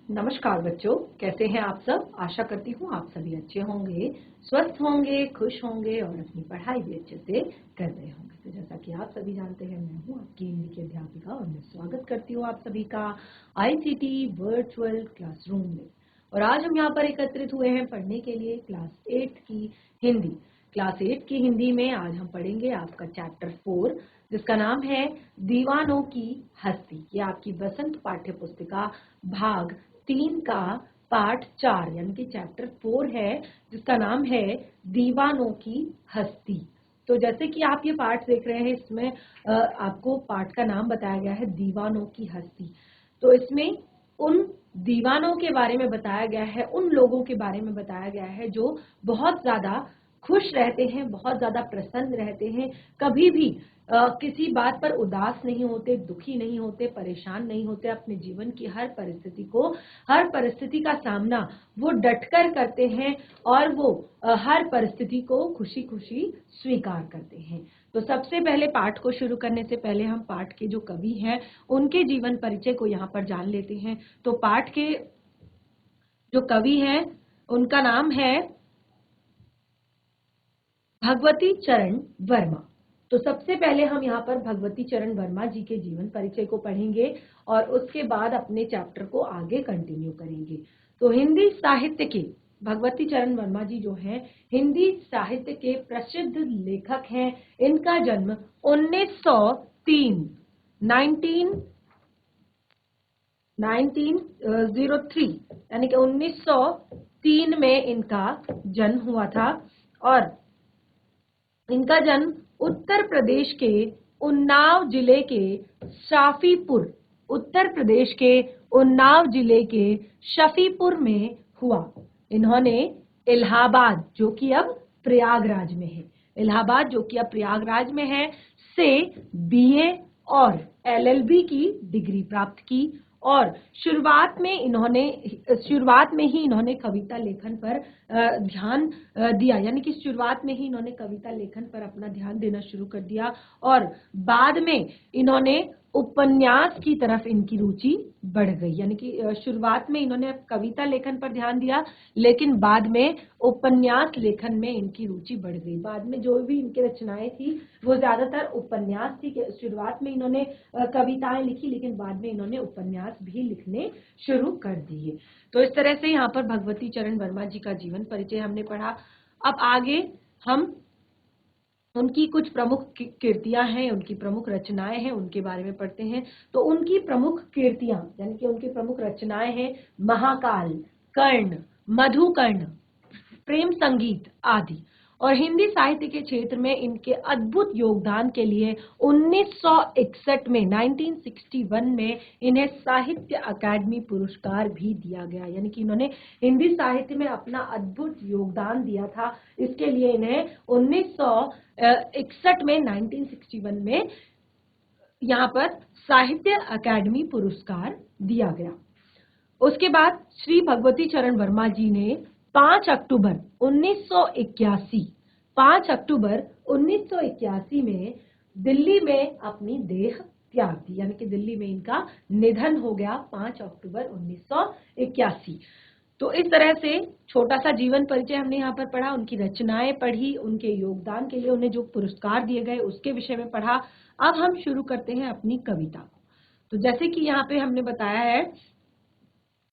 नमस्कार बच्चों, कैसे हैं आप सब। आशा करती हूँ आप सभी अच्छे होंगे, स्वस्थ होंगे, खुश होंगे और अपनी पढ़ाई भी अच्छे से कर रहे होंगे। तो जैसा कि आप सभी जानते हैं, मैं हूँ आपकी हिंदी की अध्यापिका और मैं स्वागत करती हूँ आप सभी का आईसीटी वर्चुअल क्लासरूम में। और आज हम यहाँ पर एकत्रित हुए हैं पढ़ने के लिए क्लास 8 की हिंदी। क्लास 8 की हिंदी में आज हम पढ़ेंगे आपका चैप्टर 4, जिसका नाम है दीवानों की हस्ती। ये आपकी बसंत पाठ्य पुस्तिका भाग 3 का पार्ट 4 यानी कि चैप्टर 4 है, जिसका नाम है दीवानों की हस्ती। तो जैसे कि आप ये पाठ देख रहे हैं, इसमें आपको पाठ का नाम बताया गया है दीवानों की हस्ती। तो इसमें उन दीवानों के बारे में बताया गया है, उन लोगों के बारे में बताया गया है जो बहुत ज्यादा खुश रहते हैं, बहुत ज्यादा प्रसन्न रहते हैं, कभी भी किसी बात पर उदास नहीं होते, दुखी नहीं होते, परेशान नहीं होते। अपने जीवन की हर परिस्थिति का सामना वो डटकर करते हैं और वो हर परिस्थिति को खुशी खुशी स्वीकार करते हैं। तो सबसे पहले पाठ को शुरू करने से पहले हम पाठ के जो कवि हैं उनके जीवन परिचय को यहाँ पर जान लेते हैं। तो पाठ के जो कवि हैं उनका नाम है भगवती चरण वर्मा। तो सबसे पहले हम यहाँ पर भगवती चरण वर्मा जी के जीवन परिचय को पढ़ेंगे और उसके बाद अपने चैप्टर को आगे कंटिन्यू करेंगे। तो हिंदी साहित्य के भगवती चरण वर्मा जी जो हैं, हिंदी साहित्य के प्रसिद्ध लेखक हैं। इनका जन्म 1903 यानी कि 1903 में इनका जन्म हुआ था और इनका जन्म उत्तर प्रदेश के उन्नाव जिले के शाफीपुर में हुआ। इन्होंने इलाहाबाद, जो कि अब प्रयागराज में है, से बीए और एलएलबी की डिग्री प्राप्त की और शुरुआत में ही इन्होंने कविता लेखन पर ध्यान दिया, यानी कि शुरुआत में ही इन्होंने कविता लेखन पर अपना ध्यान देना शुरू कर दिया और बाद में इन्होंने उपन्यास की तरफ इनकी रुचि बढ़ गई। यानी कि शुरुआत में इन्होंने कविता लेखन पर ध्यान दिया, लेकिन बाद में उपन्यास लेखन में इनकी रुचि बढ़ गई। बाद में जो भी इनकी रचनाएं थी वो ज्यादातर उपन्यास थी। शुरुआत में इन्होंने कविताएं लिखी, लेकिन बाद में इन्होंने उपन्यास भी लिखने शुरू कर दिए। तो इस तरह से यहाँ पर भगवती चरण वर्मा जी का जीवन परिचय हमने पढ़ा। अब आगे हम उनकी कुछ प्रमुख कृतियां हैं, उनकी प्रमुख रचनाएं हैं, उनके बारे में पढ़ते हैं। तो उनकी प्रमुख कृतियां यानी कि उनकी प्रमुख रचनाएं हैं महाकाल, कर्ण, मधुकर्ण, प्रेम संगीत आदि। और हिंदी साहित्य के क्षेत्र में इनके अद्भुत योगदान के लिए 1961 में इन्हें साहित्य अकादमी पुरस्कार भी दिया गया। यानी कि इन्होंने हिंदी साहित्य में अपना अद्भुत योगदान दिया था, इसके लिए इन्हें 1961 में यहाँ पर साहित्य अकादमी पुरस्कार दिया गया। उसके बाद श्री भगवती चरण वर्मा जी ने 5 अक्टूबर 1981 में दिल्ली में अपनी देह त्याग दी। यानी कि दिल्ली में इनका निधन हो गया 5 अक्टूबर 1981। तो इस तरह से छोटा सा जीवन परिचय हमने यहाँ पर पढ़ा, उनकी रचनाएं पढ़ी, उनके योगदान के लिए उन्हें जो पुरस्कार दिए गए उसके विषय में पढ़ा। अब हम शुरू करते हैं अपनी कविता को। तो जैसे कि यहाँ पे हमने बताया है,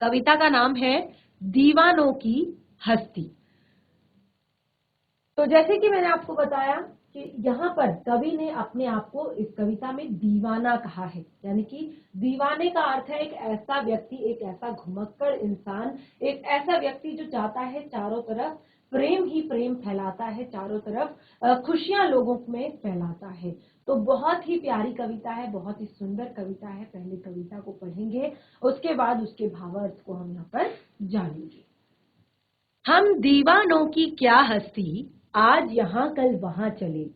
कविता का नाम है दीवानों की हस्ती। तो जैसे कि मैंने आपको बताया कि यहाँ पर कवि ने अपने आप को इस कविता में दीवाना कहा है। यानी कि दीवाने का अर्थ है एक ऐसा व्यक्ति, एक ऐसा घुमक्कड़ इंसान, एक ऐसा व्यक्ति जो चाहता है चारों तरफ प्रेम ही प्रेम फैलाता है, चारों तरफ खुशियां लोगों में फैलाता है। तो बहुत ही प्यारी कविता है, बहुत ही सुंदर कविता है। पहले कविता को पढ़ेंगे, उसके बाद उसके भावार्थ को हम यहाँ पर जानेंगे। हम दीवानों की क्या हस्ती, आज यहाँ कल वहां चले।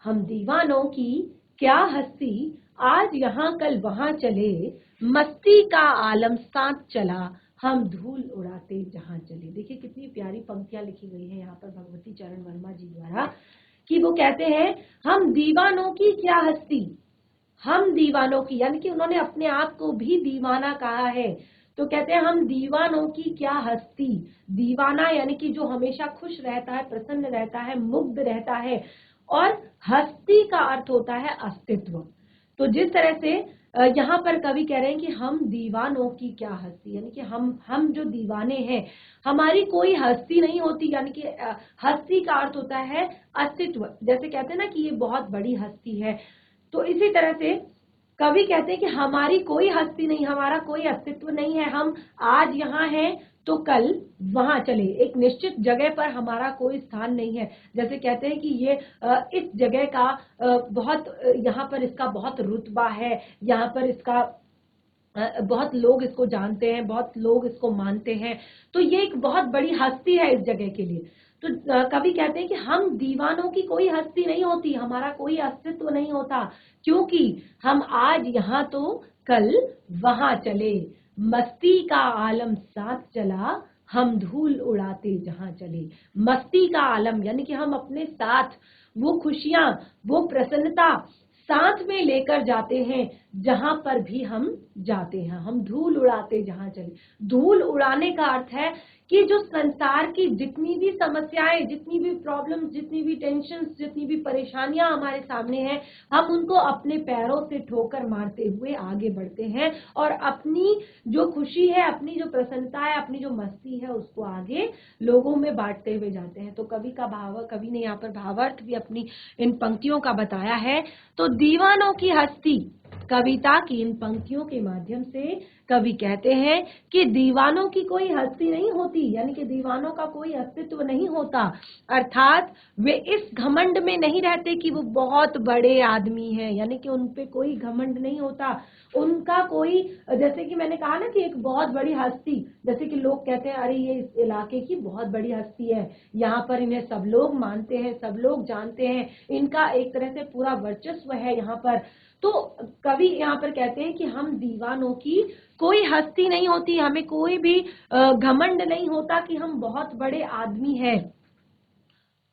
हम दीवानों की क्या हस्ती, आज यहाँ कल वहां चले। मस्ती का आलम साथ चला, हम धूल उड़ाते जहां चले। देखिए कितनी प्यारी पंक्तियां लिखी गई है यहाँ पर भगवती चरण वर्मा जी द्वारा, कि वो कहते हैं हम दीवानों की क्या हस्ती, हम दीवानों की, यानी कि उन्होंने अपने आप को भी दीवाना कहा है। तो कहते हैं हम दीवानों की क्या हस्ती। दीवाना यानी कि जो हमेशा खुश रहता है, प्रसन्न रहता है, मुग्ध रहता है। और हस्ती का अर्थ होता है अस्तित्व। तो जिस तरह से यहाँ पर कवि कह रहे हैं कि हम दीवानों की क्या हस्ती, यानी कि हम जो दीवाने हैं हमारी कोई हस्ती नहीं होती। यानी कि हस्ती का अर्थ होता है अस्तित्व। जैसे कहते हैं ना कि ये बहुत बड़ी हस्ती है, तो इसी तरह से कवि कहते हैं कि हमारी कोई हस्ती नहीं, हमारा कोई अस्तित्व नहीं है। हम आज यहाँ हैं तो कल वहां चले, एक निश्चित जगह पर हमारा कोई स्थान नहीं है। जैसे कहते हैं कि ये इस जगह का बहुत यहाँ पर इसका बहुत रुतबा है, यहाँ पर इसका बहुत लोग इसको जानते हैं, बहुत लोग इसको मानते हैं, तो ये एक बहुत बड़ी हस्ती है इस जगह के लिए। तो कवि कहते हैं कि हम दीवानों की कोई हस्ती नहीं होती, हमारा कोई अस्तित्व नहीं होता, क्योंकि हम आज यहाँ तो कल वहां चले। मस्ती का आलम साथ चला, हम धूल उड़ाते जहां चले। मस्ती का आलम यानी कि हम अपने साथ वो खुशियां, वो प्रसन्नता साथ में लेकर जाते हैं जहां पर भी हम जाते हैं। हम धूल उड़ाते जहां चले। धूल उड़ाने का अर्थ है कि जो संसार की जितनी भी समस्याएं, जितनी भी प्रॉब्लम्स, जितनी भी टेंशन्स, जितनी भी परेशानियां हमारे सामने हैं, हम उनको अपने पैरों से ठोकर मारते हुए आगे बढ़ते हैं और अपनी जो खुशी है, अपनी जो प्रसन्नता है, अपनी जो मस्ती है, उसको आगे लोगों में बांटते हुए जाते हैं। तो कवि ने यहाँ पर भावार्थ भी अपनी इन पंक्तियों का बताया है। तो दीवानों की हस्ती, कविता की इन पंक्तियों के माध्यम से कवि कहते हैं कि दीवानों की कोई हस्ती नहीं होती, यानी कि दीवानों का कोई अस्तित्व नहीं होता। अर्थात वे इस घमंड में नहीं रहते कि वो बहुत बड़े आदमी हैं, यानी कि उन पे कोई घमंड नहीं होता। उनका कोई, जैसे कि मैंने कहा ना कि एक बहुत बड़ी हस्ती, जैसे कि लोग कहते हैं अरे ये इस इलाके की बहुत बड़ी हस्ती है, यहाँ पर इन्हें सब लोग मानते हैं, सब लोग जानते हैं, इनका एक तरह से पूरा वर्चस्व है यहाँ पर। तो कवि यहाँ पर कहते हैं कि हम दीवानों की कोई हस्ती नहीं होती, हमें कोई भी घमंड नहीं होता कि हम बहुत बड़े आदमी हैं,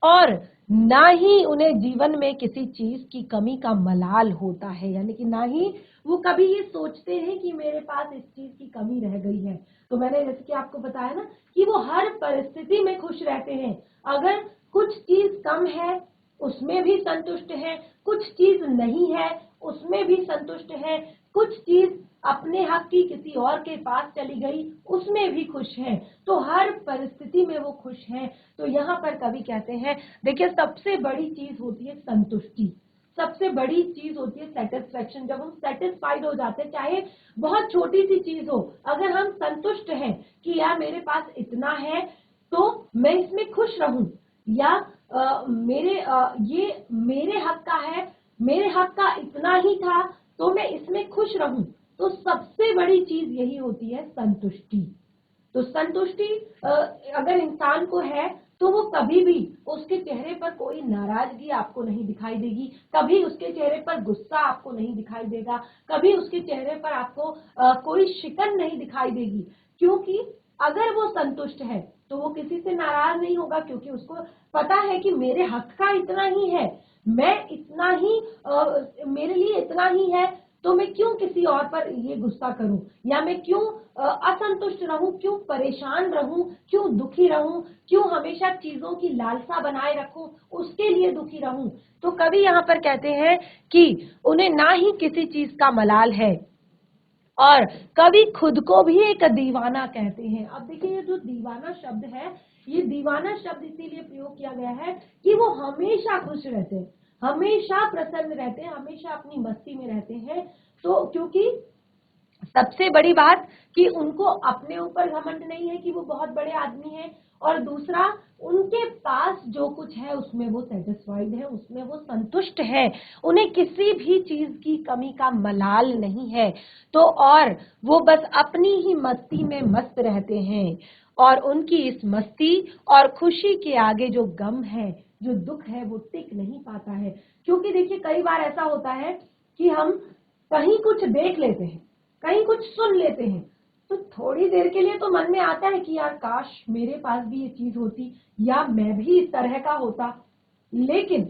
और ना ही उन्हें जीवन में किसी चीज की कमी का मलाल होता है। यानी कि ना ही वो कभी ये सोचते हैं कि मेरे पास इस चीज की कमी रह गई है। तो मैंने जैसे कि आपको बताया ना कि वो हर परिस्थिति में खुश रहते हैं। अगर कुछ चीज कम है उसमें भी संतुष्ट है, कुछ चीज नहीं है उसमें भी संतुष्ट है, कुछ चीज अपने हक की किसी और के पास चली गई उसमें भी खुश हैं। तो हर परिस्थिति में वो खुश हैं। तो यहाँ पर कवि कहते हैं, देखिए सबसे बड़ी चीज होती है संतुष्टि, सबसे बड़ी चीज होती है सेटिस्फेक्शन। जब हम सेटिस्फाइड हो जाते हैं, चाहे बहुत छोटी सी चीज हो, अगर हम संतुष्ट हैं कि यार मेरे पास इतना है तो मैं इसमें खुश रहूं, या ये मेरे हक का है, मेरे हक का इतना ही था तो मैं इसमें खुश रहूं, तो सबसे बड़ी चीज यही होती है संतुष्टि। तो संतुष्टि अगर इंसान को है तो वो कभी भी, उसके चेहरे पर कोई नाराजगी आपको नहीं दिखाई देगी, कभी उसके चेहरे पर गुस्सा आपको नहीं दिखाई देगा, कभी उसके चेहरे पर आपको कोई शिकन नहीं दिखाई देगी। क्योंकि अगर वो संतुष्ट है तो वो किसी से नाराज नहीं होगा, क्योंकि उसको पता है कि मेरे हक का इतना ही है, मैं इतना ही मेरे लिए इतना ही है, तो मैं क्यों किसी और पर ये गुस्सा करूं, या मैं क्यों असंतुष्ट रहूं, क्यों परेशान रहूं, क्यों दुखी रहूं, क्यों हमेशा चीजों की लालसा बनाए रखूं, उसके लिए दुखी रहूं। तो कवि यहाँ पर कहते हैं कि उन्हें ना ही किसी चीज का मलाल है, और कवि खुद को भी एक दीवाना कहते हैं। अब देखिए ये जो दीवाना शब्द है, ये दीवाना शब्द इसीलिए प्रयोग किया गया है कि वो हमेशा खुश रहते हैं, हमेशा प्रसन्न रहते हैं, हमेशा अपनी मस्ती में रहते हैं। तो क्योंकि सबसे बड़ी बात कि उनको अपने ऊपर घमंड नहीं है कि वो बहुत बड़े आदमी हैं, और दूसरा उनके पास जो कुछ है उसमें वो सेटिस्फाइड है, उसमें वो संतुष्ट है, उन्हें किसी भी चीज की कमी का मलाल नहीं है। तो और वो बस अपनी ही मस्ती में मस्त रहते हैं, और उनकी इस मस्ती और खुशी के आगे जो गम है, जो दुख है, वो टिक नहीं पाता है। क्योंकि देखिए कई बार ऐसा होता है कि हम कहीं कुछ देख लेते हैं, कहीं कुछ सुन लेते हैं, तो थोड़ी देर के लिए तो मन में आता है कि यार काश मेरे पास भी ये चीज होती, या मैं भी इस तरह का होता। लेकिन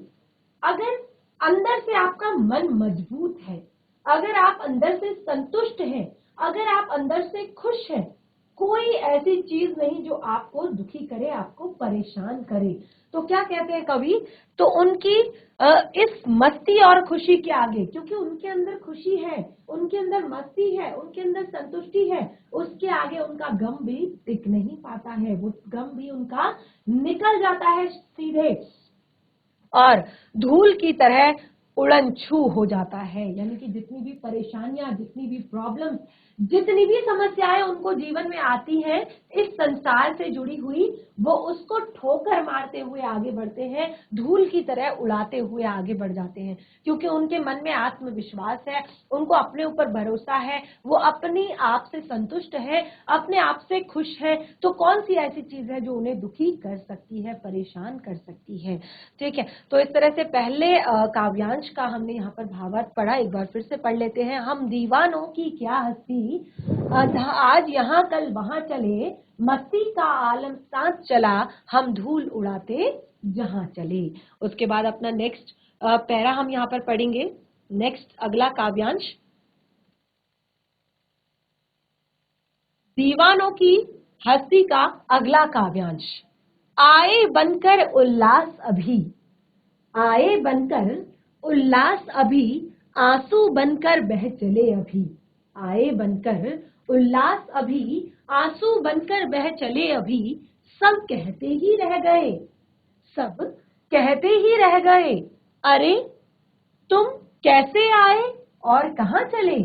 अगर अंदर से आपका मन मजबूत है, अगर आप अंदर से संतुष्ट हैं, अगर आप अंदर से खुश हैं, कोई ऐसी चीज नहीं जो आपको दुखी करे, आपको परेशान करे, तो क्या कहते हैं कवि, तो उनकी इस मस्ती और खुशी के आगे, क्योंकि उनके अंदर खुशी है, उनके अंदर मस्ती है, उनके अंदर संतुष्टि है, उसके आगे उनका गम भी टिक नहीं पाता है, वो गम भी उनका निकल जाता है सीधे और धूल की तरह उड़न छू हो जाता है। यानी कि जितनी भी परेशानियां, जितनी भी प्रॉब्लम्स, जितनी भी समस्याएं उनको जीवन में आती हैं इस संसार से जुड़ी हुई, वो उसको ठोकर मारते हुए आगे बढ़ते हैं, धूल की तरह उड़ाते हुए आगे बढ़ जाते हैं, क्योंकि उनके मन में आत्मविश्वास है, उनको अपने ऊपर भरोसा है, वो अपने आप से संतुष्ट है, अपने आप से खुश है। तो कौन सी ऐसी चीज है जो उन्हें दुखी कर सकती है, परेशान कर सकती है। ठीक है, तो इस तरह से पहले काव्यांश का हमने यहाँ पर भावार्थ पढ़ा, एक बार फिर से पढ़ लेते हैं। हम दीवानों की क्या हस्ती, आज यहाँ कल वहां चले, मस्ती का आलम साथ चला, हम धूल उड़ाते जहां चले। उसके बाद अपना नेक्स्ट पैरा हम यहाँ पर पढ़ेंगे, नेक्स्ट अगला काव्यांश, दीवानों की हस्ती का अगला काव्यांश। आए बनकर उल्लास अभी, आए बनकर उल्लास अभी, आंसू बनकर बह चले अभी। आए बनकर उल्लास अभी, आंसू बनकर बह चले अभी, सब कहते ही रह गए, सब कहते ही रह गए, अरे तुम कैसे आए और कहां चले,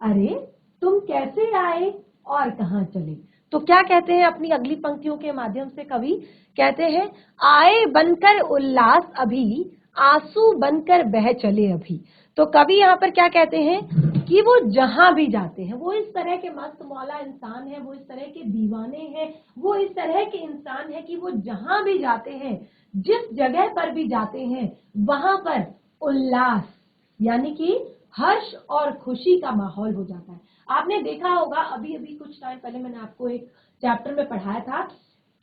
अरे तुम कैसे आए और कहां चले। तो क्या कहते हैं अपनी अगली पंक्तियों के माध्यम से कवि, कहते हैं आए बनकर उल्लास अभी, आंसू बनकर बह चले अभी। तो कवि यहाँ पर क्या कहते हैं कि वो जहां भी जाते हैं, वो इस तरह के मस्त मौला इंसान है, वो इस तरह के दीवाने हैं, वो इस तरह के इंसान है कि वो जहां भी जाते हैं, जिस जगह पर भी जाते हैं, वहां पर उल्लास यानी कि हर्ष और खुशी का माहौल हो जाता है। आपने देखा होगा, अभी अभी कुछ टाइम पहले मैंने आपको एक चैप्टर में पढ़ाया था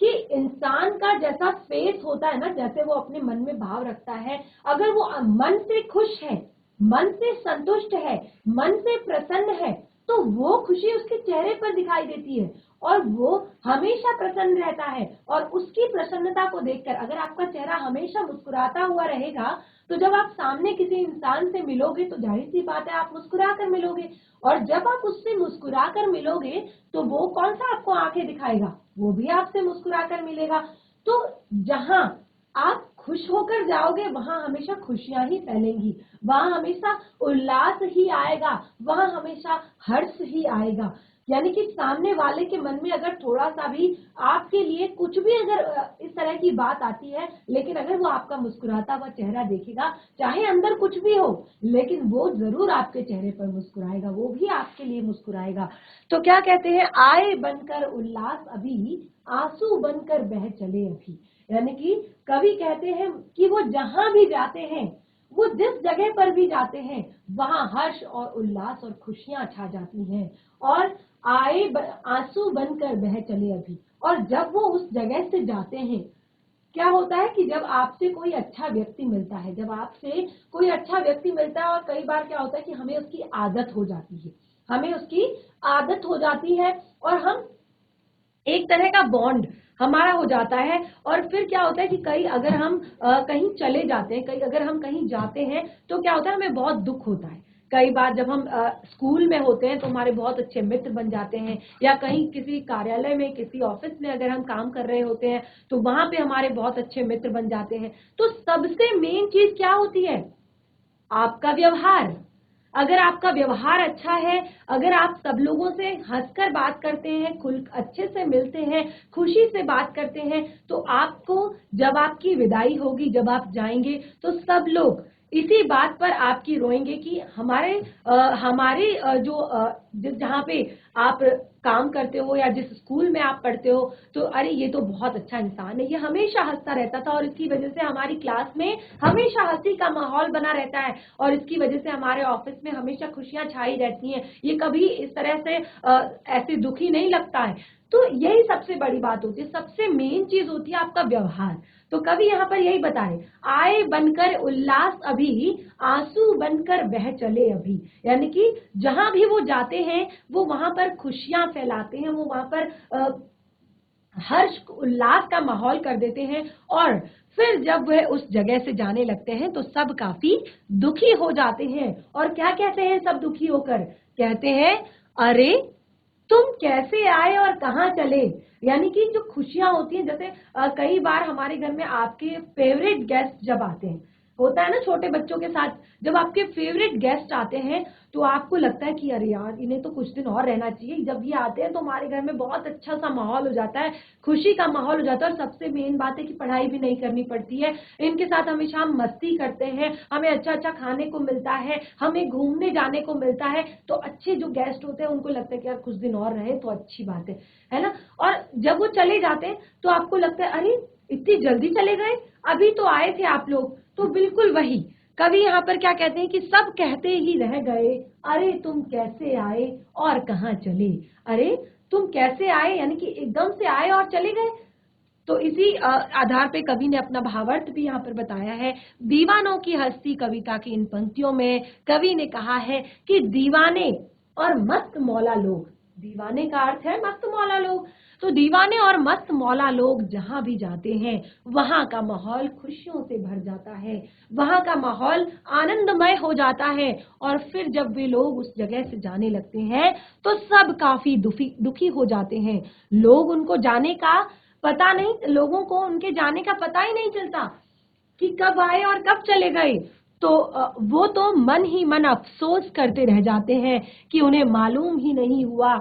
कि इंसान का जैसा फेस होता है ना, जैसे वो अपने मन में भाव रखता है, अगर वो मन से खुश है, मन से संतुष्ट है, मन से प्रसन्न है, तो वो खुशी उसके चेहरे पर दिखाई देती है और वो हमेशा प्रसन्न रहता है। और उसकी प्रसन्नता को देखकर अगर आपका चेहरा हमेशा मुस्कुराता हुआ रहेगा, तो जब आप सामने किसी इंसान से मिलोगे तो जाहिर सी बात है आप मुस्कुरा कर मिलोगे, और जब आप उससे मुस्कुरा कर मिलोगे तो वो कौन सा आपको आंखें दिखाएगा, वो भी आपसे मुस्कुरा कर मिलेगा। तो जहां आप खुश होकर जाओगे वहां हमेशा खुशियां ही फैलेंगी, वहां हमेशा उल्लास ही आएगा, वहां हमेशा हर्ष ही आएगा। यानी कि सामने वाले के मन में अगर थोड़ा सा भी आपके लिए कुछ भी अगर इस तरह की बात आती है, लेकिन अगर वो आपका मुस्कुराता हुआ चेहरा देखेगा, चाहे अंदर कुछ भी हो, लेकिन वो जरूर आपके चेहरे पर मुस्कुराएगा, वो भी आपके लिए मुस्कुराएगा। तो क्या कहते हैं, आए बनकर उल्लास अभी, आंसू बनकर बह चले अभी। यानी कि कवि कहते हैं कि वो जहां भी जाते हैं, वो जिस जगह पर भी जाते हैं, वहां हर्ष और उल्लास और खुशियां छा जाती हैं, और आंसू बनकर बह चले अभी। और जब वो उस जगह से जाते हैं, क्या होता है कि जब आपसे कोई अच्छा व्यक्ति मिलता है, जब आपसे कोई अच्छा व्यक्ति मिलता है, और कई बार क्या होता है कि हमें उसकी आदत हो जाती है, हमें उसकी आदत हो जाती है, और हम एक तरह का बॉन्ड हमारा हो जाता है। और फिर क्या होता है कि कहीं अगर हम कहीं चले जाते हैं, कहीं अगर हम कहीं जाते हैं, तो क्या होता है, हमें बहुत दुख होता है। कई बार जब हम स्कूल में होते हैं तो हमारे बहुत अच्छे मित्र बन जाते हैं, या कहीं किसी कार्यालय में, किसी ऑफिस में अगर हम काम कर रहे होते हैं तो वहां पे हमारे बहुत अच्छे मित्र बन जाते हैं। तो सबसे मेन चीज क्या होती है, आपका व्यवहार। अगर आपका व्यवहार अच्छा है, अगर आप सब लोगों से हंसकर बात करते हैं, खुल अच्छे से मिलते हैं, खुशी से बात करते हैं, तो आपको जब आपकी विदाई होगी, जब आप जाएंगे, तो सब लोग इसी बात पर आपकी रोएंगे कि हमारे जहाँ पे आप काम करते हो या जिस स्कूल में आप पढ़ते हो, तो अरे ये तो बहुत अच्छा इंसान है, ये हमेशा हंसता रहता था और इसकी वजह से हमारी क्लास में हमेशा हंसी का माहौल बना रहता है और इसकी वजह से हमारे ऑफिस में हमेशा खुशियां छाई रहती हैं, ये कभी इस तरह से ऐसे दुखी नहीं लगता है। तो यही सबसे बड़ी बात होती है, सबसे मेन चीज होती है आपका व्यवहार। तो कवि यहाँ पर यही बताए, आए बनकर उल्लास अभी, आंसू बनकर बह चले अभी। यानी कि जहां भी वो जाते हैं वो वहां पर खुशियां फैलाते हैं, वो वहां पर हर्ष उल्लास का माहौल कर देते हैं। और फिर जब वह उस जगह से जाने लगते हैं तो सब काफी दुखी हो जाते हैं। और क्या कहते हैं सब दुखी होकर? कहते हैं, अरे तुम कैसे आए और कहाँ चले। यानी कि जो खुशियां होती हैं, जैसे कई बार हमारे घर में आपके फेवरेट गेस्ट जब आते हैं, होता है ना छोटे बच्चों के साथ, जब आपके फेवरेट गेस्ट आते हैं तो आपको लगता है कि अरे यार इन्हें तो कुछ दिन और रहना चाहिए। जब ये आते हैं तो हमारे घर में बहुत अच्छा सा माहौल हो जाता है, खुशी का माहौल हो जाता है। और सबसे मेन बात है कि पढ़ाई भी नहीं करनी पड़ती है, इनके साथ हमेशा हम मस्ती करते हैं, हमें अच्छा अच्छा खाने को मिलता है, हमें घूमने जाने को मिलता है। तो अच्छे जो गेस्ट होते हैं उनको लगता है कि यार कुछ दिन और रहे तो अच्छी बात है ना। और जब वो चले जाते हैं तो आपको लगता है अरे इतनी जल्दी चले गए, अभी तो आए थे आप लोग। तो बिल्कुल वही कवि यहाँ पर क्या कहते हैं कि सब कहते ही रह गए, अरे तुम कैसे आए और कहाँ चले। अरे तुम कैसे आए, यानी कि एकदम से आए और चले गए। तो इसी आधार पे कवि ने अपना भावार्थ भी यहाँ पर बताया है। दीवानों की हस्ती कविता की इन पंक्तियों में कवि ने कहा है कि दीवाने और मस्त मौला लोग, दीवाने का अर्थ है मस्त मौला लोग, तो दीवाने और मस्त मौला लोग जहां भी जाते हैं वहां का माहौल खुशियों से भर जाता है, वहां का माहौल आनंदमय हो जाता है। और फिर जब वे लोग उस जगह से जाने लगते हैं तो सब काफी दुखी हो जाते हैं। लोग उनको जाने का पता नहीं, लोगों को उनके जाने का पता ही नहीं चलता कि कब आए और कब चले गए। तो वो तो मन ही मन अफसोस करते रह जाते हैं कि उन्हें मालूम ही नहीं हुआ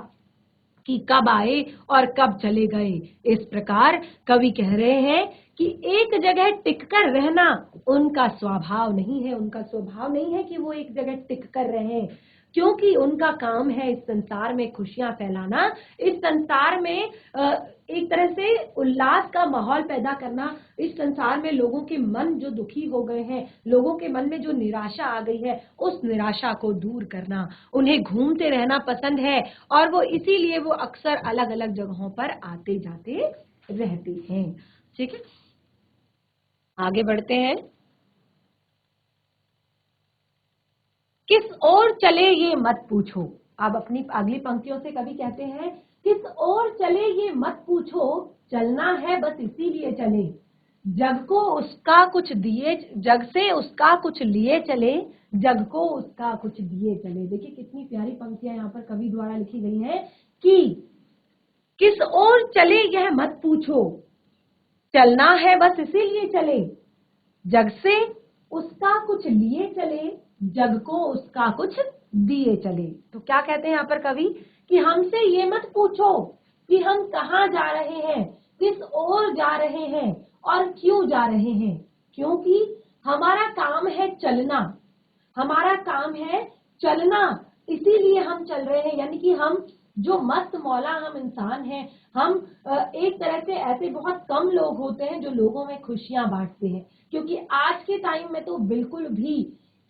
कि कब आए और कब चले गए। इस प्रकार कवि कह रहे हैं कि एक जगह टिककर रहना उनका स्वभाव नहीं है, उनका स्वभाव नहीं है कि वो एक जगह टिक कर रहें, क्योंकि उनका काम है इस संसार में खुशियां फैलाना, इस संसार में एक तरह से उल्लास का माहौल पैदा करना, इस संसार में लोगों के मन जो दुखी हो गए हैं, लोगों के मन में जो निराशा आ गई है, उस निराशा को दूर करना। उन्हें घूमते रहना पसंद है और वो इसीलिए वो अक्सर अलग अलग जगहों पर आते जाते रहते हैं। ठीक है, आगे बढ़ते हैं। किस ओर चले ये मत पूछो। अब अपनी अगली पंक्तियों से कवि कहते हैं, किस ओर चले ये मत पूछो, चलना है बस इसीलिए चले। जग को उसका कुछ दिए, जग से उसका कुछ लिए चले, जग को उसका कुछ दिए चले। देखिए कितनी प्यारी पंक्तियां यहाँ पर कवि द्वारा लिखी गई हैं कि किस ओर चले यह मत पूछो, चलना है बस इसीलिए चले। जग से उसका कुछ लिए चले, जग को उसका कुछ दिए चले। तो क्या कहते हैं यहाँ पर कवि कि हमसे ये मत पूछो कि हम कहाँ जा रहे हैं, किस ओर जा रहे हैं और क्यों जा रहे हैं, क्योंकि हमारा काम है चलना, हमारा काम है चलना, इसीलिए हम चल रहे हैं। यानी कि हम जो मस्त मौला हम इंसान हैं, हम एक तरह से ऐसे बहुत कम लोग होते हैं जो लोगों में खुशियां बांटते हैं, क्योंकि आज के टाइम में तो बिल्कुल भी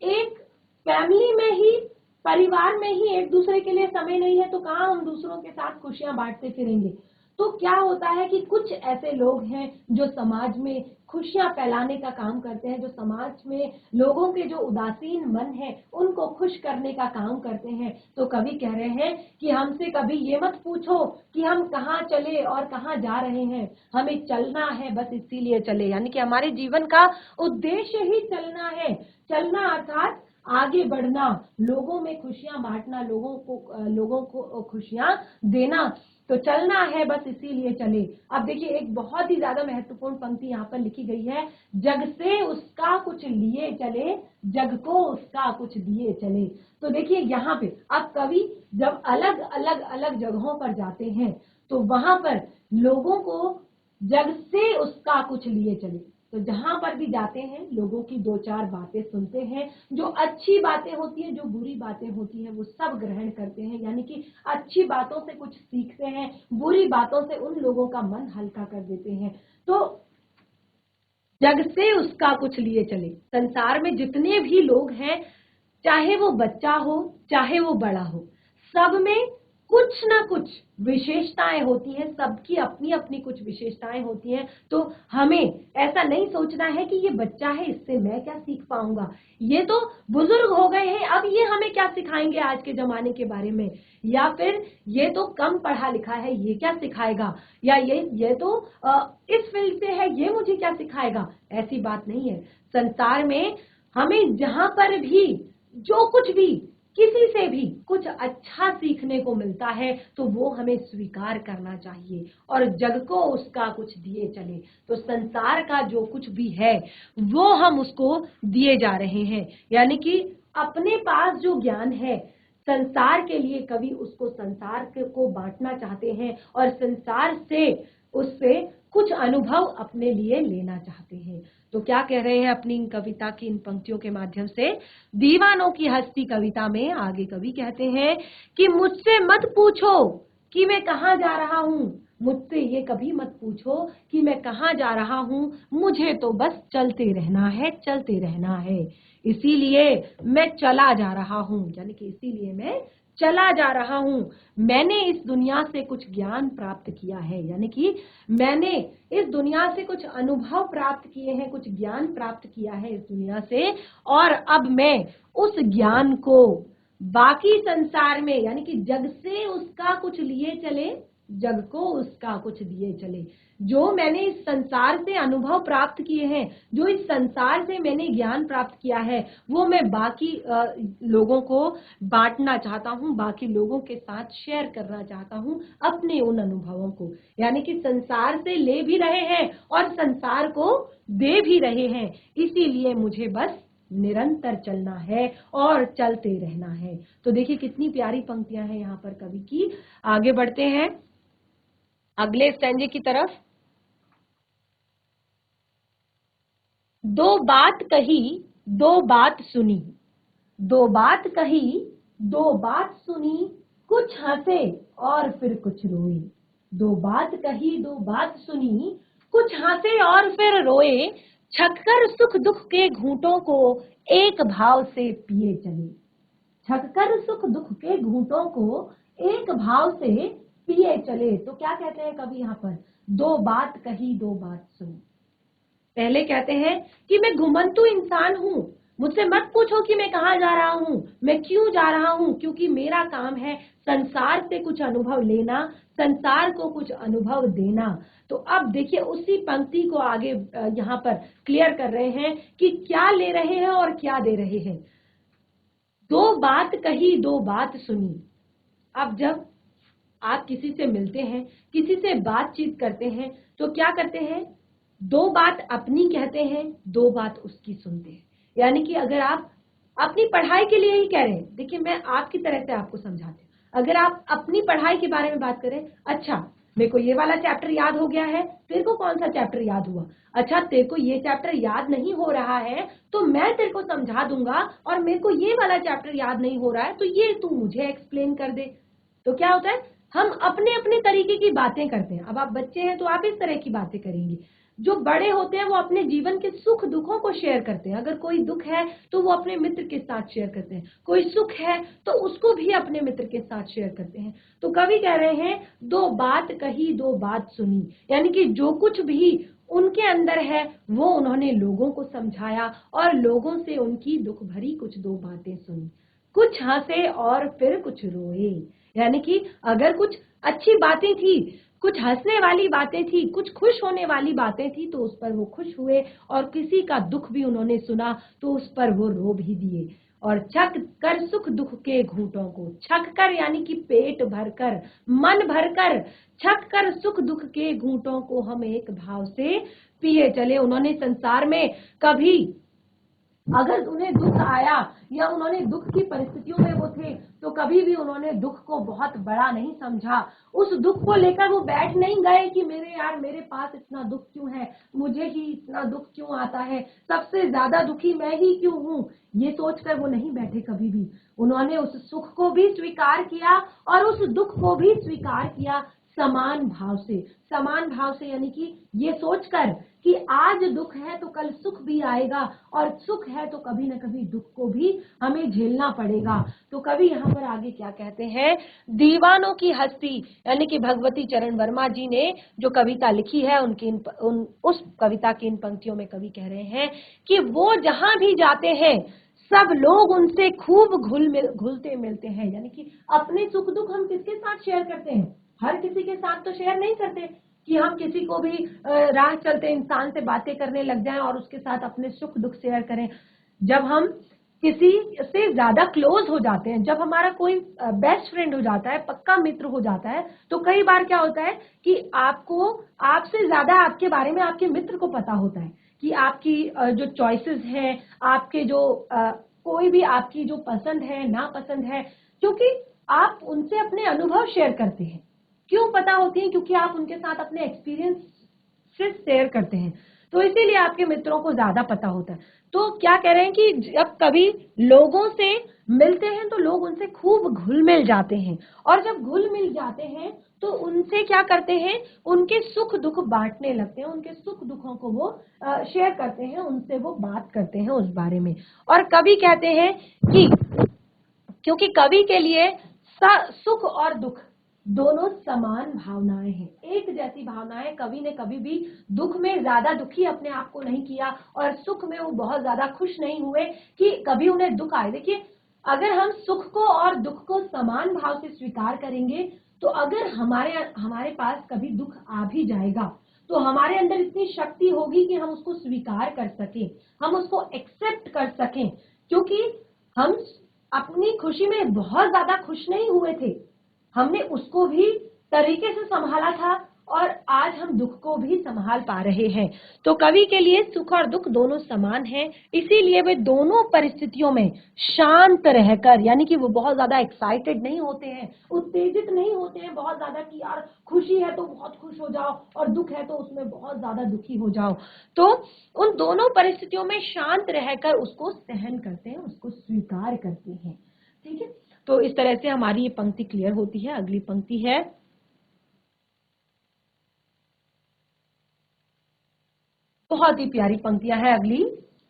एक फैमिली में ही, परिवार में ही एक दूसरे के लिए समय नहीं है, तो कहाँ हम दूसरों के साथ खुशियां बांटते फिरेंगे। तो क्या होता है कि कुछ ऐसे लोग हैं जो समाज में खुशियां फैलाने का काम करते हैं, जो समाज में लोगों के जो उदासीन मन है उनको खुश करने का काम करते हैं। तो कवि कह रहे हैं कि हमसे कभी ये मत पूछो कि हम कहाँ चले और कहाँ जा रहे हैं, हमें चलना है बस इसीलिए चले। यानी कि हमारे जीवन का उद्देश्य ही चलना है, चलना अर्थात आगे बढ़ना, लोगों में खुशियां बांटना, लोगों को खुशियां देना। तो चलना है बस इसीलिए चले। अब देखिए एक बहुत ही ज्यादा महत्वपूर्ण पंक्ति यहाँ पर लिखी गई है, जग से उसका कुछ लिए चले, जग को उसका कुछ दिए चले। तो देखिए यहाँ पे अब कवि जब अलग अलग अलग जगहों पर जाते हैं तो वहां पर लोगों को जग से उसका कुछ लिए चले, तो जहां पर भी जाते हैं लोगों की दो चार बातें सुनते हैं, जो अच्छी बातें होती हैं, जो बुरी बातें होती हैं, वो सब ग्रहण करते हैं। यानी कि अच्छी बातों से कुछ सीखते हैं, बुरी बातों से उन लोगों का मन हल्का कर देते हैं। तो जग से उसका कुछ लिए चले। संसार में जितने भी लोग हैं, चाहे वो बच्चा हो चाहे वो बड़ा हो, सब में कुछ ना कुछ विशेषताएं होती हैं, सबकी अपनी अपनी कुछ विशेषताएं होती हैं। तो हमें ऐसा नहीं सोचना है कि ये बच्चा है, इससे मैं क्या सीख पाऊंगा, ये तो बुजुर्ग हो गए हैं, अब ये हमें क्या सिखाएंगे आज के जमाने के बारे में, या फिर ये तो कम पढ़ा लिखा है, ये क्या सिखाएगा, या ये तो इस फील्ड से है, ये मुझे क्या सिखाएगा। ऐसी बात नहीं है। संसार में हमें जहां पर भी जो कुछ भी किसी से भी कुछ अच्छा सीखने को मिलता है, तो वो हमें स्वीकार करना चाहिए और जग को उसका कुछ दिए चले। तो संसार का जो कुछ भी है वो हम उसको दिए जा रहे हैं। यानी कि अपने पास जो ज्ञान है संसार के लिए, कवि उसको संसार को बांटना चाहते हैं और संसार से उससे कुछ अनुभव अपने लिए लेना चाहते हैं। तो क्या कह रहे हैं अपनी कविता की इन पंक्तियों के माध्यम से? दीवानों की हस्ती कविता में आगे कवि कहते हैं कि मुझसे मत पूछो कि मैं कहाँ जा रहा हूँ, मुझसे ये कभी मत पूछो कि मैं कहाँ जा रहा हूँ, मुझे तो बस चलते रहना है, चलते रहना है, इसीलिए मैं चला जा रहा हूँ। यानी कि इसीलिए मैं चला जा रहा हूँ। मैंने इस दुनिया से कुछ ज्ञान प्राप्त किया है, यानी कि मैंने इस दुनिया से कुछ अनुभव प्राप्त किए हैं, कुछ ज्ञान प्राप्त किया है इस दुनिया से, और अब मैं उस ज्ञान को बाकी संसार में, यानी कि जग से उसका कुछ लिए चले, जग को उसका कुछ दिए चले। जो मैंने इस संसार से अनुभव प्राप्त किए हैं, जो इस संसार से मैंने ज्ञान प्राप्त किया है, वो मैं बाकी लोगों को बांटना चाहता हूँ, बाकी लोगों के साथ शेयर करना चाहता हूँ अपने उन अनुभवों को। यानी कि संसार से ले भी रहे हैं और संसार को दे भी रहे हैं, इसीलिए मुझे बस निरंतर चलना है और चलते रहना है। तो देखिए कितनी प्यारी पंक्तियां हैं यहाँ पर कवि की। आगे बढ़ते हैं अगले स्टैंजे की तरफ। दो बात कही दो बात सुनी, दो बात कही दो बात सुनी, कुछ हंसे और फिर कुछ रोए। दो बात कही दो बात सुनी, कुछ हंसे और फिर रोए, छककर सुख दुख के घूंटों को एक भाव से पिए चले। छककर सुख दुख के घूंटों को एक भाव से पिए चले। तो क्या कहते हैं कवि यहाँ पर? दो बात कही दो बात सुनी। पहले कहते हैं कि मैं घुमंतु इंसान हूं, मुझसे मत पूछो कि मैं कहाँ जा रहा हूँ, मैं क्यों जा रहा हूँ, क्योंकि मेरा काम है संसार से कुछ अनुभव लेना, संसार को कुछ अनुभव देना। तो अब देखिए उसी पंक्ति को आगे यहाँ पर क्लियर कर रहे हैं कि क्या ले रहे हैं और क्या दे रहे हैं। दो बात कही दो बात सुनी। अब जब आप किसी से मिलते हैं, किसी से बातचीत करते हैं, तो क्या करते हैं? दो बात अपनी कहते हैं, दो बात उसकी सुनते हैं। यानी कि अगर आप अपनी पढ़ाई के लिए ही कह रहे हैं, देखिए मैं आपकी तरह से आपको समझाती हूँ। अगर आप अपनी पढ़ाई के बारे में बात करें, अच्छा मेरे को ये वाला चैप्टर याद हो गया है, तेरे को कौन सा चैप्टर याद हुआ? अच्छा तेरे को ये चैप्टर याद नहीं हो रहा है तो मैं तेरे को समझा दूंगा, और मेरे को ये वाला चैप्टर याद नहीं हो रहा है तो ये तू मुझे एक्सप्लेन कर दे। तो क्या होता है, हम अपने अपने तरीके की बातें करते हैं। अब आप बच्चे हैं तो आप इस तरह की बातें करेंगे, जो बड़े होते हैं वो अपने जीवन के सुख दुखों को शेयर करते हैं। अगर कोई दुख है तो वो अपने मित्र के साथ शेयर करते हैं, कोई सुख है तो उसको भी अपने मित्र के साथ शेयर करते हैं। तो कवि कह रहे हैं दो बात कही दो बात सुनी, यानी कि जो कुछ भी उनके अंदर है वो उन्होंने लोगों को समझाया और लोगों से उनकी दुख भरी कुछ दो बातें सुनी। कुछ हंसे और फिर कुछ रोए। यानी कि अगर कुछ अच्छी बातें थी, कुछ हंसने वाली बातें थी, कुछ खुश होने वाली बातें थी, तो उस पर वो खुश हुए, और किसी का दुख भी उन्होंने सुना तो उस पर वो रो भी दिए। और छक कर सुख दुख के घूंटों को, छक कर यानी कि पेट भरकर, मन भरकर, छक कर सुख दुख के घूंटों को हम एक भाव से पिए चले। उन्होंने संसार में कभी अगर उन्हें दुख आया या उन्होंने दुख की परिस्थितियों में वो थे, तो कभी भी उन्होंने दुख को बहुत बड़ा नहीं समझा। उस दुख को लेकर वो बैठ नहीं गए कि मेरे पास इतना दुख क्यों है, मुझे ही इतना दुख क्यों आता है, सबसे ज्यादा दुखी मैं ही क्यों हूँ। ये सोचकर वो नहीं बैठे कभी भी। उन्होंने उस सुख को भी स्वीकार किया और उस दुख को भी स्वीकार किया समान भाव से। समान भाव से यानी कि ये सोचकर कि आज दुख है तो कल सुख भी आएगा, और सुख है तो कभी ना कभी दुख को भी हमें झेलना पड़ेगा। तो कवि यहाँ पर आगे क्या कहते हैं, दीवानों की हस्ती यानी कि भगवती चरण वर्मा जी ने जो कविता लिखी है, उस कविता की इन पंक्तियों में कवि कह रहे हैं कि वो जहां भी जाते हैं सब लोग उनसे खूब घुलते मिलते हैं। यानी कि अपने सुख दुख हम किसके साथ शेयर करते हैं, हर किसी के साथ तो शेयर नहीं करते कि हम किसी को भी राह चलते इंसान से बातें करने लग जाएं और उसके साथ अपने सुख दुख शेयर करें। जब हम किसी से ज्यादा क्लोज हो जाते हैं, जब हमारा कोई बेस्ट फ्रेंड हो जाता है, पक्का मित्र हो जाता है, तो कई बार क्या होता है कि आपसे ज्यादा आपके बारे में आपके मित्र को पता होता है कि आपकी जो चॉइसेस हैं, आपके जो कोई भी आपकी जो पसंद है नापसंद है, क्योंकि आप उनसे अपने अनुभव शेयर करते हैं। क्यों पता होती है? क्योंकि आप उनके साथ अपने एक्सपीरियंस से शेयर करते हैं, तो इसीलिए आपके मित्रों को ज्यादा पता होता है। तो क्या कह रहे हैं कि जब कभी लोगों से मिलते हैं तो लोग उनसे खूब घुल मिल जाते हैं, और जब घुल मिल जाते हैं तो उनसे क्या करते हैं, उनके सुख दुख बांटने लगते हैं, उनके सुख दुखों को वो शेयर करते हैं, उनसे वो बात करते हैं उस बारे में। और कवि कहते हैं कि क्योंकि कवि के लिए सुख और दुख दोनों समान भावनाएं हैं, एक जैसी भावनाएं। कवि ने कभी भी दुख में ज्यादा दुखी अपने आप को नहीं किया और सुख में वो बहुत ज्यादा खुश नहीं हुए कि कभी उन्हें दुख आए। देखिए, अगर हम सुख को और दुख को समान भाव से स्वीकार करेंगे, तो अगर हमारे पास कभी दुख आ भी जाएगा तो हमारे अंदर इतनी शक्ति होगी कि हम उसको स्वीकार कर सकें, हम उसको एक्सेप्ट कर सकें, क्योंकि हम अपनी खुशी में बहुत ज्यादा खुश नहीं हुए थे, हमने उसको भी तरीके से संभाला था, और आज हम दुख को भी संभाल पा रहे हैं। तो कवि के लिए सुख और दुख दोनों समान हैं, इसीलिए वे दोनों परिस्थितियों में शांत रहकर, यानी कि वो बहुत ज्यादा एक्साइटेड नहीं होते हैं, उत्तेजित नहीं होते हैं बहुत ज्यादा कि यार खुशी है तो बहुत खुश हो जाओ और दुख है तो उसमें बहुत ज्यादा दुखी हो जाओ। तो उन दोनों परिस्थितियों में शांत रहकर उसको सहन करते हैं, उसको स्वीकार करते हैं। ठीक है, तो इस तरह से हमारी ये पंक्ति क्लियर होती है। अगली पंक्ति है, बहुत ही प्यारी पंक्तियां हैं अगली।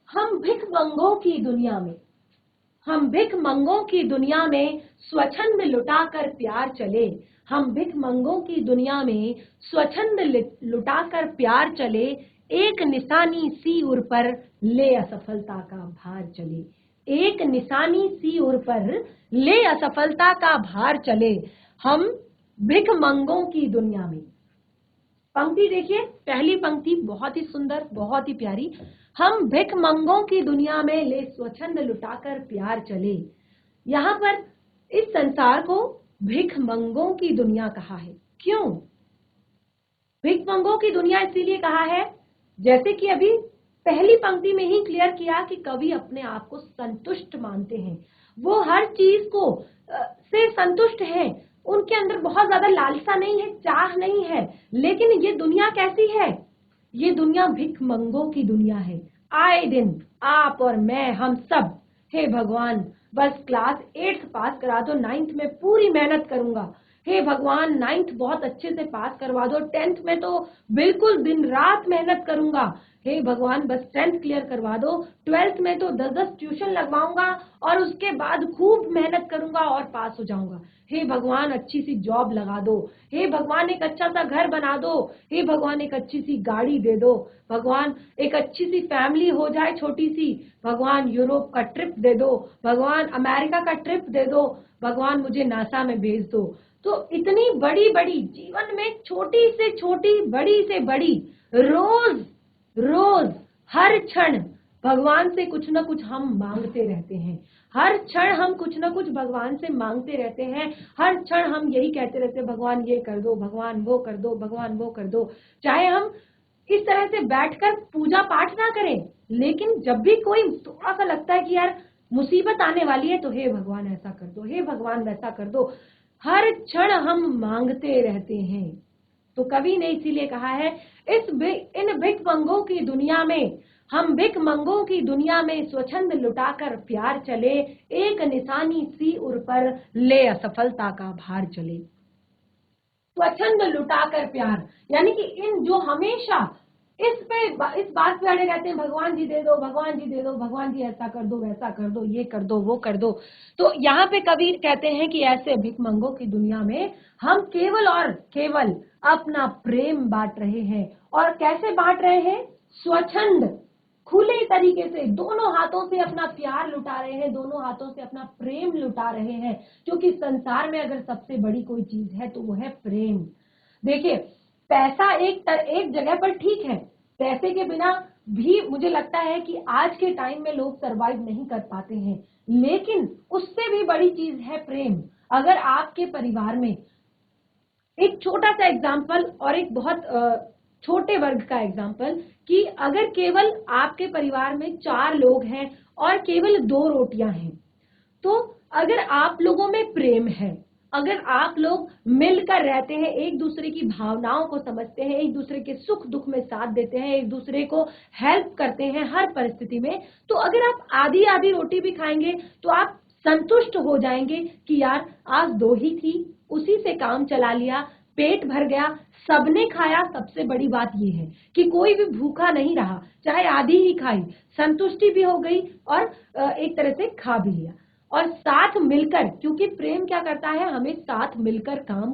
हम भिखमंगों की दुनिया में, हम भिखमंगों की दुनिया में स्वच्छंद लुटाकर प्यार चले, हम भिखमंगों की दुनिया में स्वच्छंद लुटाकर प्यार चले, एक निशानी सी उर पर ले असफलता का भार चले, एक निशानी सी उर पर ले असफलता का भार चले। हम भिखमंगों की दुनिया में, पंक्ति देखिए, पहली पंक्ति बहुत ही सुंदर, बहुत ही प्यारी। हम भिखमंगों की दुनिया में ले स्वच्छंद लुटाकर प्यार चले। यहाँ पर इस संसार को भिखमंगों की दुनिया कहा है। क्यों भिखमंगों की दुनिया इसीलिए कहा है, जैसे कि अभी पहली पंक्ति में ही क्लियर किया कि कवि अपने आप को संतुष्ट मानते हैं, वो हर चीज को से संतुष्ट हैं, उनके अंदर बहुत ज्यादा लालसा नहीं है, चाह नहीं है। लेकिन ये दुनिया कैसी है, ये दुनिया भिखमंगों की दुनिया है। आए दिन आप और मैं, हम सब, हे भगवान बस क्लास 8th पास करा दो, 9th में पूरी मेहनत करूंगा, हे भगवान 9th बहुत अच्छे से पास करवा दो, 10th में तो बिल्कुल दिन रात मेहनत करूंगा, हे भगवान बस 10th क्लियर करवा दो, 12th में तो 10-10 ट्यूशन लगवाऊंगा और उसके बाद खूब मेहनत करूंगा और पास हो जाऊंगा, हे भगवान अच्छी सी जॉब लगा दो, हे भगवान एक अच्छा सा घर बना दो, हे भगवान एक अच्छी सी गाड़ी दे दो, भगवान एक अच्छी सी फैमिली हो जाए छोटी सी, भगवान यूरोप का ट्रिप दे दो, भगवान अमेरिका का ट्रिप दे दो, भगवान मुझे नासा में भेज दो। तो इतनी बड़ी बड़ी जीवन में छोटी से छोटी, बड़ी से बड़ी, रोज रोज हर क्षण भगवान से कुछ ना कुछ हम मांगते रहते हैं, हर क्षण हम कुछ ना कुछ भगवान से मांगते रहते हैं, हर क्षण हम यही कहते रहते हैं, भगवान ये कर दो, भगवान वो कर दो, भगवान वो कर दो। चाहे हम इस तरह से बैठकर पूजा पाठ ना करें, लेकिन जब भी कोई थोड़ा सा लगता है कि यार मुसीबत आने वाली है तो हे भगवान ऐसा कर दो, हे भगवान वैसा कर दो, हर क्षण हम मांगते रहते हैं। तो कवि ने इसीलिए कहा है, इन भिखमंगों की दुनिया में, हम भिखमंगों की दुनिया में स्वच्छंद लुटाकर प्यार चले, एक निशानी सी उर पर ले असफलता का भार चले। स्वच्छंद लुटाकर प्यार, यानी कि इन जो हमेशा इस बात पे अड़े रहते हैं, भगवान जी दे दो, भगवान जी दे दो, भगवान जी ऐसा कर दो, वैसा कर दो, ये कर दो, वो कर दो। तो यहाँ पे कबीर कहते हैं कि ऐसे भिखमंगों की दुनिया में हम केवल और केवल अपना प्रेम बांट रहे हैं। और कैसे बांट रहे हैं? स्वच्छंद, खुले तरीके से दोनों हाथों से अपना प्यार लुटा रहे हैं, दोनों हाथों से अपना प्रेम लुटा रहे हैं, क्योंकि संसार में अगर सबसे बड़ी कोई चीज है तो वो है प्रेम। देखिए, पैसा एक जगह पर ठीक है, पैसे के बिना भी मुझे लगता है कि आज के टाइम में लोग सरवाइव नहीं कर पाते हैं, लेकिन उससे भी बड़ी चीज है प्रेम। अगर आपके परिवार में, एक छोटा सा एग्जाम्पल और एक बहुत छोटे वर्ग का एग्जाम्पल, कि अगर केवल आपके परिवार में 4 लोग हैं और केवल 2 रोटियां हैं, तो अगर आप लोगों में प्रेम है, अगर आप लोग मिलकर रहते हैं, एक दूसरे की भावनाओं को समझते हैं, एक दूसरे के सुख दुख में साथ देते हैं, एक दूसरे को हेल्प करते हैं हर परिस्थिति में, तो अगर आप आधी आधी रोटी भी खाएंगे तो आप संतुष्ट हो जाएंगे कि यार आज 2 ही थी, उसी से काम चला लिया, पेट भर गया, सबने खाया। सबसे बड़ी बात यह है कि कोई भी भूखा नहीं रहा, चाहे आधी ही खाई, संतुष्टि भी हो गई और एक तरह से खा भी लिया। और साथ मिलकर, क्योंकि प्रेम क्या करता है, हमें साथ मिलकर काम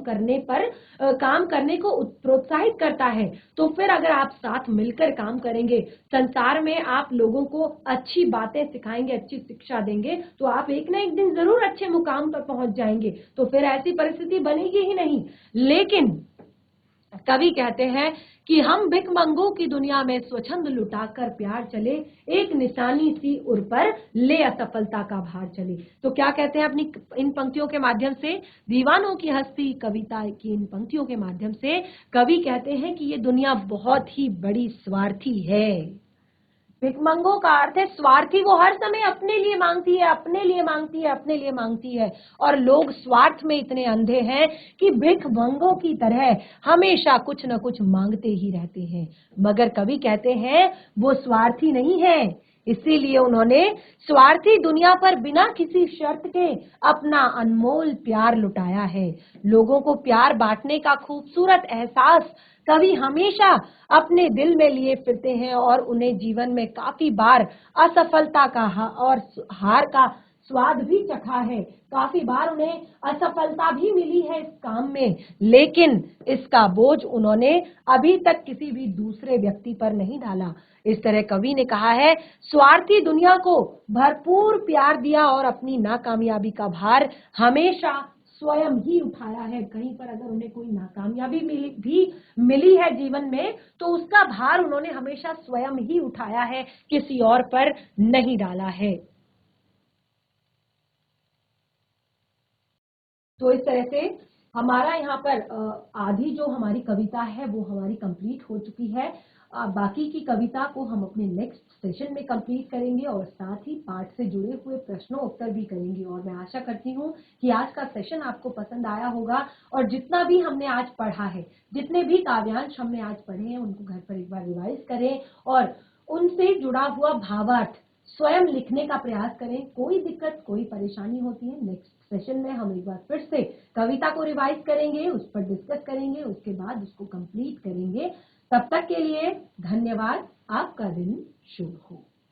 करने को प्रोत्साहित करता है। तो फिर अगर आप साथ मिलकर काम करेंगे, संसार में आप लोगों को अच्छी बातें सिखाएंगे, अच्छी शिक्षा देंगे, तो आप एक ना एक दिन जरूर अच्छे मुकाम पर पहुंच जाएंगे। तो फिर ऐसी परिस्थिति बनेगी ही नहीं। लेकिन कवि कहते हैं कि हम भिखमंगों की दुनिया में स्वच्छंद लुटाकर प्यार चले, एक निशानी सी उर पर ले असफलता का भार चले। तो क्या कहते हैं अपनी इन पंक्तियों के माध्यम से, दीवानों की हस्ती कविता की इन पंक्तियों के माध्यम से कवि कहते हैं कि ये दुनिया बहुत ही बड़ी स्वार्थी है। भिखमंगों का अर्थ है स्वार्थी, वो हर समय अपने लिए मांगती है, अपने लिए मांगती है, अपने लिए मांगती है। और लोग स्वार्थ में इतने अंधे हैं कि भिखमंगों की तरह हमेशा कुछ न कुछ मांगते ही रहते हैं। मगर कवि कहते हैं वो स्वार्थी नहीं है, इसीलिए उन्होंने स्वार्थी दुनिया पर बिना किसी शर्त के अपना अनमोल प्यार लुटाया है। लोगों को प्यार बांटने का खूबसूरत एहसास कवि हमेशा अपने दिल में लिए फिरते हैं और उन्हें जीवन में काफी बार असफलता का और हार का स्वाद भी चखा है। काफी बार उन्हें असफलता भी मिली है इस काम में, लेकिन इसका बोझ उन्होंने अभी तक किसी भी दूसरे व्यक्ति पर नहीं डाला। इस तरह कवि ने कहा है, स्वार्थी दुनिया को भरपूर प्यार दिया और अपनी नाकामयाबी का भार हमेशा स्वयं ही उठाया है। कहीं पर अगर उन्हें कोई नाकामयाबी मिली है जीवन में, तो उसका भार उन्होंने हमेशा स्वयं ही उठाया है, किसी और पर नहीं डाला है। तो इस तरह से हमारा यहाँ पर आधी जो हमारी कविता है वो हमारी कंप्लीट हो चुकी है। बाकी की कविता को हम अपने नेक्स्ट सेशन में कंप्लीट करेंगे और साथ ही पाठ से जुड़े हुए प्रश्नों उत्तर भी करेंगे। और मैं आशा करती हूँ कि आज का सेशन आपको पसंद आया होगा और जितना भी हमने आज पढ़ा है, जितने भी काव्यांश हमने आज पढ़े हैं, उनको घर पर एक बार रिवाइज करें और उनसे जुड़ा हुआ भावार्थ स्वयं लिखने का प्रयास करें। कोई दिक्कत, कोई परेशानी होती है, नेक्स्ट सेशन में हम एक बार फिर से कविता को रिवाइज करेंगे, उस पर डिस्कस करेंगे, उसके बाद उसको कंप्लीट करेंगे। तब तक के लिए धन्यवाद। आपका दिन शुभ हो।